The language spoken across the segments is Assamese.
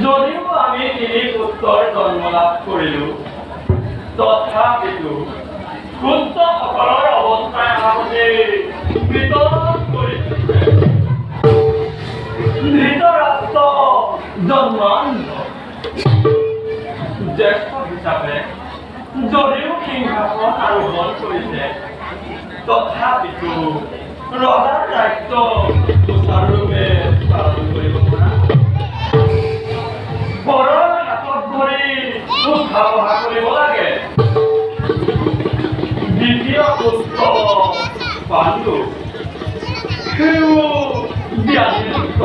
যদিও আমি তিনি পুত্ৰৰ জন্ম লাভ কৰিলো তথাপিতো পুত্ৰসকলৰ অৱস্থাই আগতে বিতৰণ কৰিছে ধৃতৰাষ্ট্ৰ জন্মান্ধ জ্যেষ্ঠ হিচাপে যদিও সিংহাসন আৰোহণ কৰিছে তথাপিতো ৰজাৰ দায়িত্ব সুচাৰুৰূপে পালন কৰিব পৰা পৰৰ হাতত ধৰি উঠা বহা কৰিব লাগে দ্বিতীয় পুত্ৰ পাণ্ডু সেও জ্ঞানীযুক্ত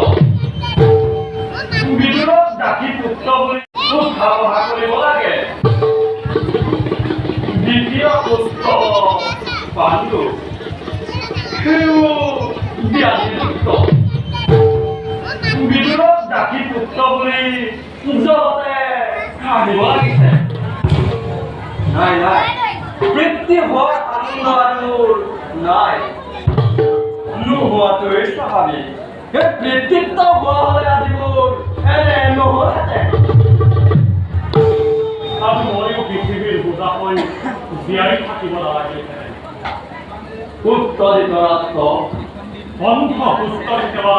বিদুৰক দাসী পুত্ৰ বুলি উঠা বহা কৰিব লাগে দ্বিতীয় পুত্ৰ পাণ্ডু সেও জ্ঞানীযুক্ত বিদুৰক দাসী পুত্ৰ বুলি জগতে কাঢ়িব লাগিছে নাই নাই বৃত্তি হোৱাৰ আনন্দ আৰু নাই নোহোৱাটোৱেই স্বাভাৱিক সেই বৃত্তিত্ব হোৱা হ'লে আজি মোৰ এনে নহ'লহেঁতেন আৰু মইও পৃথিৱীৰ বোজা হৈ জীয়াই থাকিব নালাগিলহেঁতেন উত্তৰিত ৰাষ্ট্ৰ অন্ধ সুস্থ সেৱা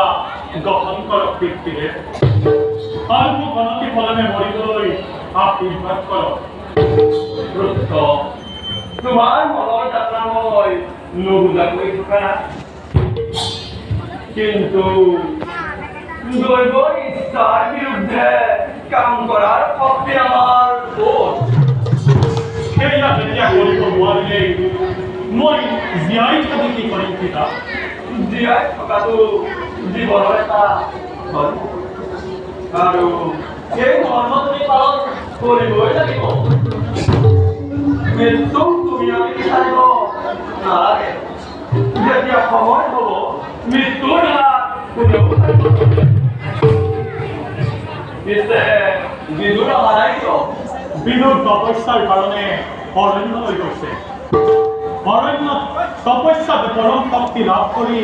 গ্ৰহণ কৰক বৃত্তিৰে আৰু মোক অনতি ফলনে মৰিবলৈ আশীৰ্বাদ কৰক পুত্ৰ তোমাৰ মনৰ যাত্ৰা মই নুবুজাকৈ থকা কিন্তু দৈৱৰ ইচ্ছাৰ বিৰুদ্ধে কাম কৰাৰ শক্তি আমাৰ ক'ত সেয়া যেতিয়া কৰিব নোৱাৰিলে মই জীয়াই থাকি কি কৰিম পিতা জীয়াই থকাটো জীৱনৰ এটা ধৰ্ম আৰু সেই ধৰ্ম তুমি পালন কৰিবই লাগিব মৃত্যুক তুমি আমি বিচাৰিব নালাগে যেতিয়া সময় হ'ব মৃত্যুৰ হাত কোনেও পিছে বিদুৰ অহা নাই কিয় বিদুৰ তপস্যাৰ কাৰণে অৰণ্যলৈ গৈছে অৰণ্যত তপস্যাত পৰম শক্তি লাভ কৰি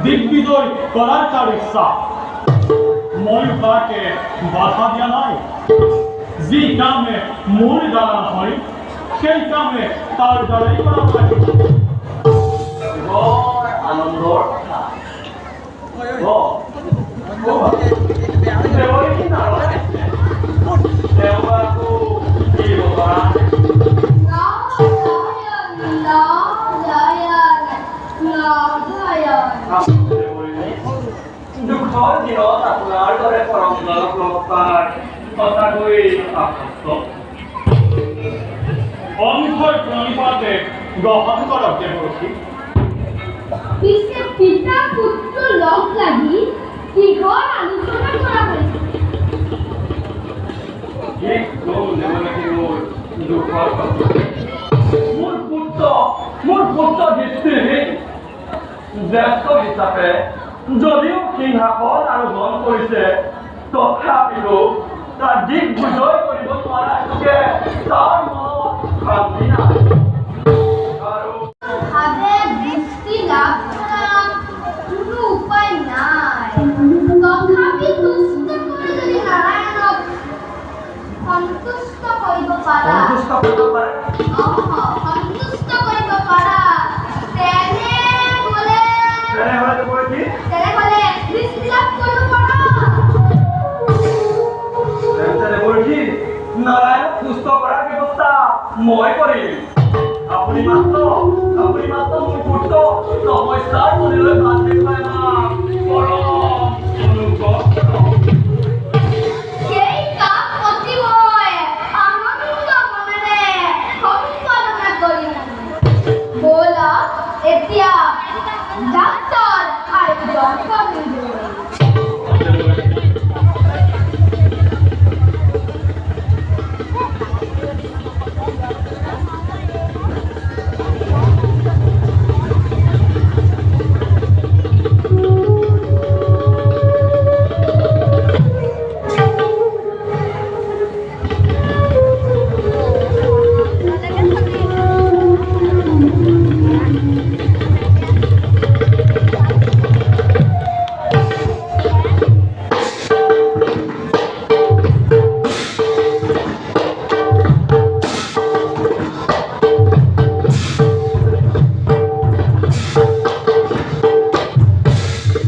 দিগ্বিজয় কৰাৰ তাৰ ইচ্ছা মই তাকে বাধা দিয়া নাই যি কামে মোৰ দ্বাৰা নহয় সেই কামে তাৰ দ্বাৰাই কৰা লাগিব বৰ আনন্দৰ কথা দুখৰ দিনত আপোনাৰ দৰে পৰম্পৰা প্ৰৱক্তাৰ সঁচাকৈ আসক্ত অন্ধৰ প্ৰণিপাতে গ্ৰহণ কৰক দেৱৰসী পিছে পিতা পুত্ৰ লগ লাগি দীঘল আলোচনা কৰা হৈছে মোৰ পুত্ৰ দৃষ্টিহীন জ্যেষ্ঠ হিচাপে যদিও সিংহাসন আৰোহণ কৰিছে তথাপিতো তাৰ দিগ্বিজয় কৰিব নোৱাৰা লোকে তাৰ মনত শান্তি নাই আৰু ভাবে দৃষ্টি লাভ কৰা কোনো উপায় নাই তথাপি তুষ্ট কৰে যদি নাৰায়ণক সন্তুষ্ট কৰিব পাৰা সন্তুষ্ট কৰিব পাৰে সন্তুষ্ট কৰিব পাৰা তেনেহলে দৃষ্টি লাভ কৰিব পাৰা নাৰায়ণক সুস্থ কৰাৰ ব্যৱস্থা মই কৰিম আপুনি মাত্ৰ মোৰ পুত্ৰ সমস্যাৰ মনলৈ ভাত দেখুৱাই আমাক পৰম অনুগ্ৰহ কৰক। সেই কাম অতিশয় আনন্দ মনেৰে সম্পাদনা কৰিম ব'লা এতিয়া ডাক্তৰ আয়োজন কৰোঁ